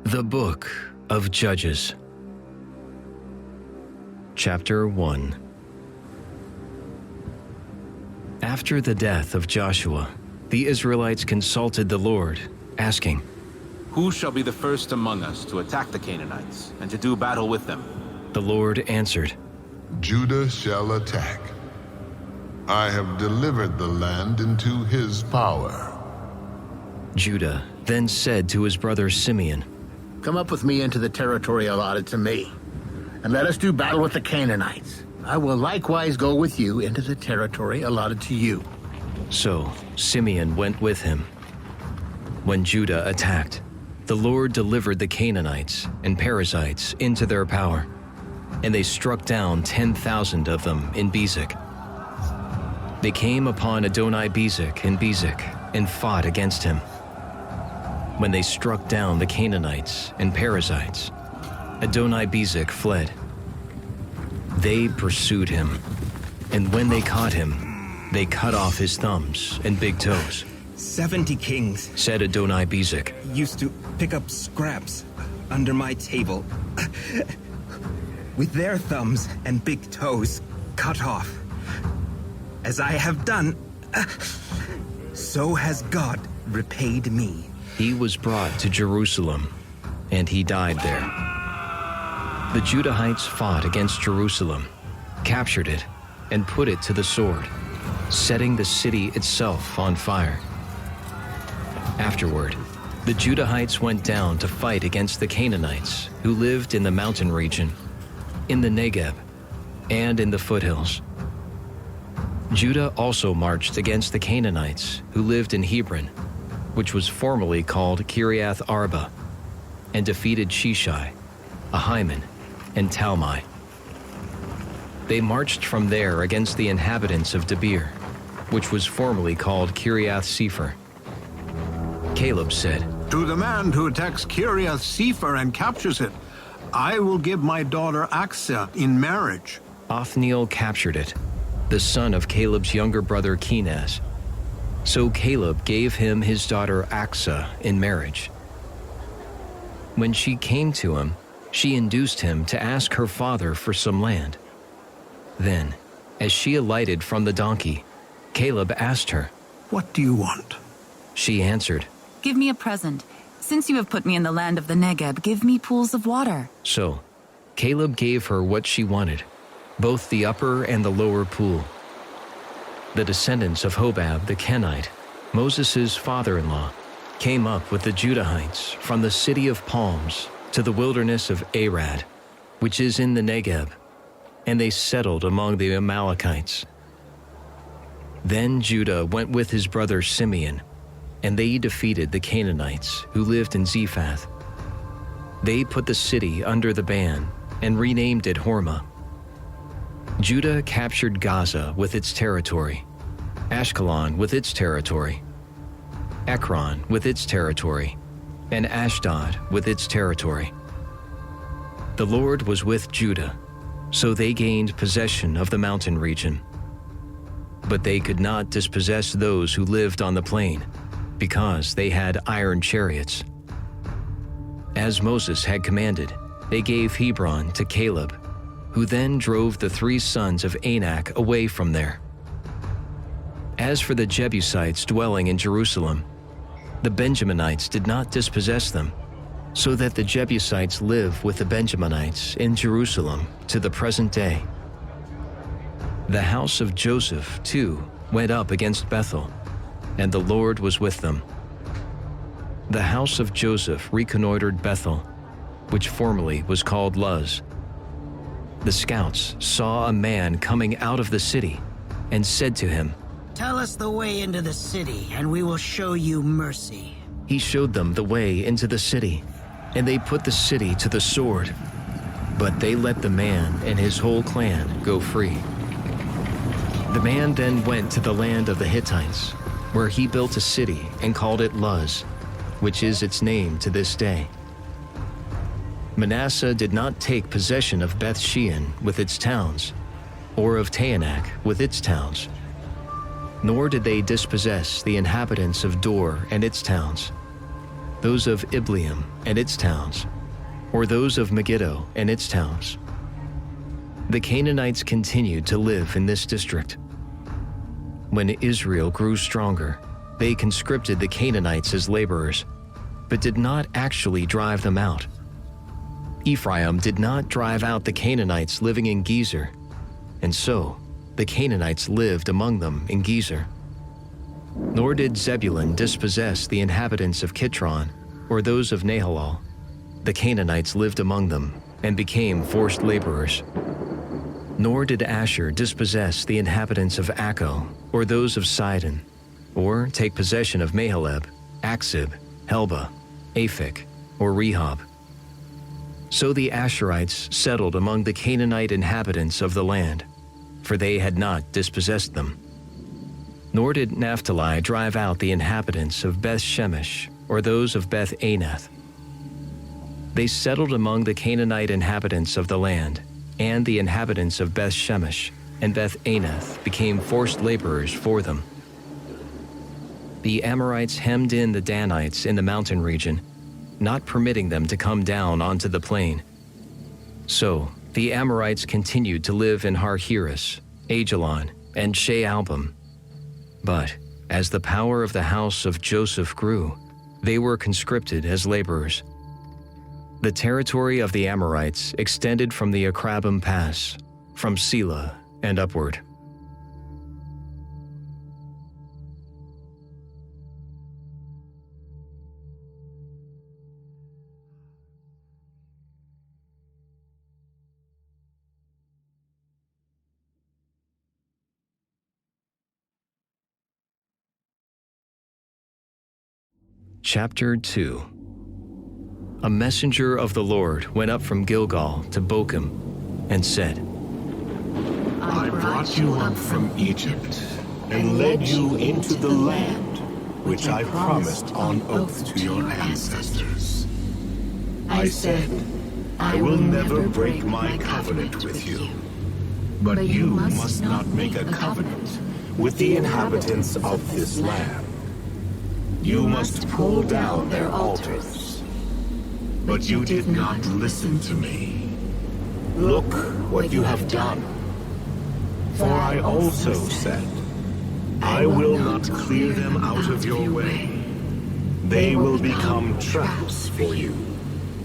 The Book of Judges. Chapter 1. After the death of Joshua, the Israelites consulted the Lord, asking, "Who shall be the first among us to attack the Canaanites and to do battle with them?" The Lord answered, Judah shall attack. I have delivered the land into his power. Judah then said to his brother Simeon, Come up with me into the territory allotted to me, and let us do battle with the Canaanites. I will likewise go with you into the territory allotted to you. So Simeon went with him. When Judah attacked, the Lord delivered the Canaanites and Perizzites into their power, and they struck down 10,000 of them in Bezek. They came upon Adoni-Bezek in Bezek and fought against him. When they struck down the Canaanites and Perizzites, Adoni-Bezek fled. They pursued him, and when they caught him, they cut off his thumbs and big toes. 70 kings, said Adoni-Bezek, used to pick up scraps under my table with their thumbs and big toes cut off. As I have done, so has God repaid me. He was brought to Jerusalem, and he died there. The Judahites fought against Jerusalem, captured it, and put it to the sword, setting the city itself on fire. Afterward, the Judahites went down to fight against the Canaanites who lived in the mountain region, in the Negeb, and in the foothills. Judah also marched against the Canaanites who lived in Hebron, which was formerly called Kiriath Arba, and defeated Sheshai, Ahiman, and Talmai. They marched from there against the inhabitants of Debir, which was formerly called Kiriath Sepher. Caleb said, To the man who attacks Kiriath Sepher and captures it, I will give my daughter Achsah in marriage. Othniel captured it, the son of Caleb's younger brother Kenaz. So Caleb gave him his daughter Achsah in marriage. When she came to him, she induced him to ask her father for some land. Then, as she alighted from the donkey, Caleb asked her, What do you want? She answered, Give me a present. Since you have put me in the land of the Negeb, give me pools of water. So Caleb gave her what she wanted, both the upper and the lower pool. The descendants of Hobab the Kenite, Moses' father-in-law, came up with the Judahites from the city of palms to the wilderness of Arad, which is in the Negeb, and they settled among the Amalekites. Then Judah went with his brother Simeon, and they defeated the Canaanites who lived in Zephath. They put the city under the ban and renamed it Hormah. Judah captured Gaza with its territory, Ashkelon with its territory, Ekron with its territory, and Ashdod with its territory. The Lord was with Judah, so they gained possession of the mountain region. But they could not dispossess those who lived on the plain, because they had iron chariots. As Moses had commanded, they gave Hebron to Caleb, who then drove the 3 sons of Anak away from there. As for the Jebusites dwelling in Jerusalem, the Benjaminites did not dispossess them, so that the Jebusites live with the Benjaminites in Jerusalem to the present day. The house of Joseph, too, went up against Bethel, and the Lord was with them. The house of Joseph reconnoitered Bethel, which formerly was called Luz. The scouts saw a man coming out of the city and said to him, Tell us the way into the city, and we will show you mercy. He showed them the way into the city, and they put the city to the sword. But they let the man and his whole clan go free. The man then went to the land of the Hittites, where he built a city and called it Luz, which is its name to this day. Manasseh did not take possession of Beth Shean with its towns, or of Taanach with its towns, nor did they dispossess the inhabitants of Dor and its towns. those of Ibleam and its towns, or those of Megiddo and its towns. The Canaanites continued to live in this district. When Israel grew stronger, they conscripted the Canaanites as laborers, but did not actually drive them out. Ephraim did not drive out the Canaanites living in Gezer, and so the Canaanites lived among them in Gezer. Nor did Zebulun dispossess the inhabitants of Kitron or those of Nahalal. The Canaanites lived among them and became forced laborers. Nor did Asher dispossess the inhabitants of Akko or those of Sidon, or take possession of Mahaleb, Aksib, Helba, Aphik, or Rehob. So the Asherites settled among the Canaanite inhabitants of the land, for they had not dispossessed them. Nor did Naphtali drive out the inhabitants of Beth Shemesh or those of Beth Anath. They settled among the Canaanite inhabitants of the land, and the inhabitants of Beth Shemesh and Beth Anath became forced laborers for them. The Amorites hemmed in the Danites in the mountain region, not permitting them to come down onto the plain. So the Amorites continued to live in Har-Heres, Ajalon, and Shaalbim. But as the power of the house of Joseph grew, they were conscripted as laborers. The territory of the Amorites extended from the Akrabim Pass, from Selah and upward. Chapter 2. A messenger of the Lord went up from Gilgal to Bochim and said, I brought you up from Egypt and led you into the land which I promised on oath to your ancestors. I said, I will never break my covenant with you, but you must not make a covenant with the inhabitants of this land. You must pull down their altars. But you did not listen to me. Look what you have done. For I also said, I will not clear them out of your way. They will become traps for you,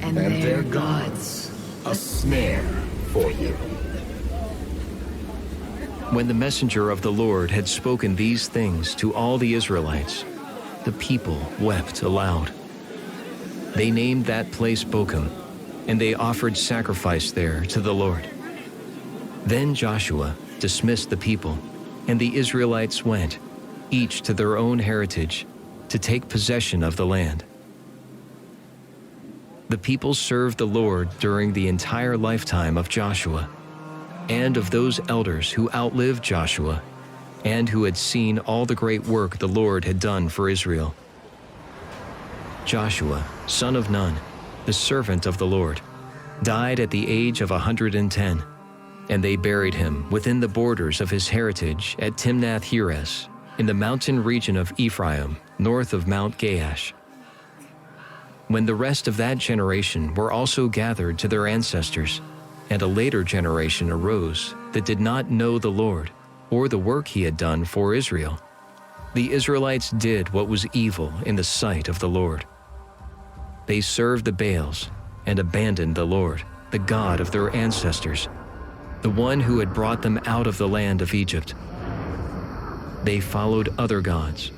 and their gods a snare for you. When the messenger of the Lord had spoken these things to all the Israelites, the people wept aloud. They named that place Bochim, and they offered sacrifice there to the Lord. Then Joshua dismissed the people, and the Israelites went, each to their own heritage, to take possession of the land. The people served the Lord during the entire lifetime of Joshua, and of those elders who outlived Joshua, and who had seen all the great work the Lord had done for Israel. Joshua, son of Nun, the servant of the Lord, died at the age of 110, and they buried him within the borders of his heritage at Timnath-Heres, in the mountain region of Ephraim, north of Mount Gaash. When the rest of that generation were also gathered to their ancestors, and a later generation arose that did not know the Lord, or the work he had done for Israel, the Israelites did what was evil in the sight of the Lord. They served the Baals and abandoned the Lord, the God of their ancestors, the one who had brought them out of the land of Egypt. They followed other gods,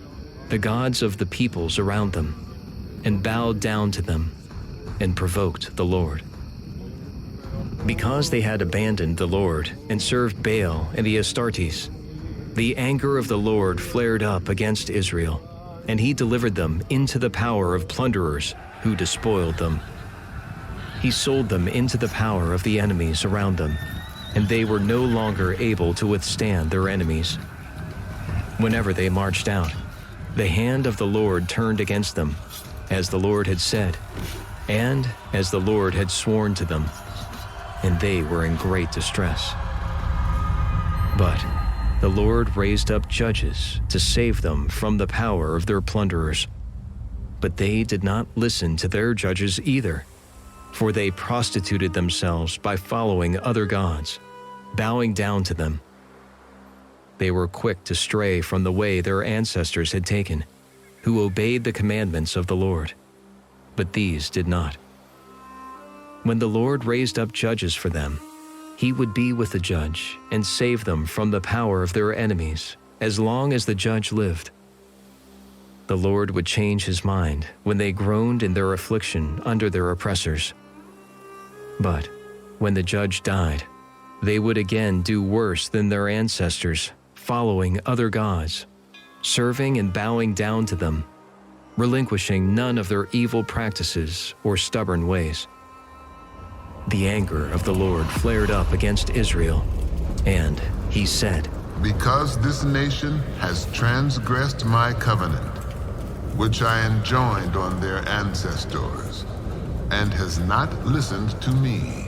the gods of the peoples around them, and bowed down to them and provoked the Lord. Because they had abandoned the Lord and served Baal and the Astartes, the anger of the Lord flared up against Israel, and he delivered them into the power of plunderers who despoiled them. He sold them into the power of the enemies around them, and they were no longer able to withstand their enemies. Whenever they marched out, the hand of the Lord turned against them, as the Lord had said, and as the Lord had sworn to them, and they were in great distress. But the Lord raised up judges to save them from the power of their plunderers. But they did not listen to their judges either, for they prostituted themselves by following other gods, bowing down to them. They were quick to stray from the way their ancestors had taken, who obeyed the commandments of the Lord, but these did not. When the Lord raised up judges for them, he would be with the judge and save them from the power of their enemies as long as the judge lived. The Lord would change his mind when they groaned in their affliction under their oppressors. But when the judge died, they would again do worse than their ancestors, following other gods, serving and bowing down to them, relinquishing none of their evil practices or stubborn ways. The anger of the Lord flared up against Israel, and he said, Because this nation has transgressed my covenant, which I enjoined on their ancestors, and has not listened to me,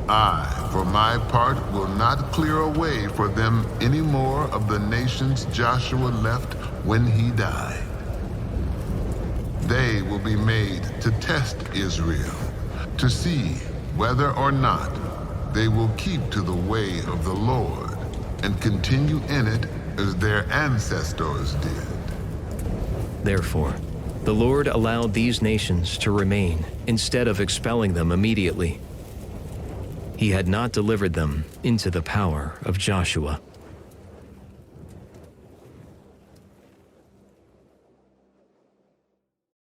I, for my part, will not clear away for them any more of the nations Joshua left when he died. They will be made to test Israel, to see whether or not they will keep to the way of the Lord and continue in it as their ancestors did. Therefore, the Lord allowed these nations to remain instead of expelling them immediately. He had not delivered them into the power of Joshua.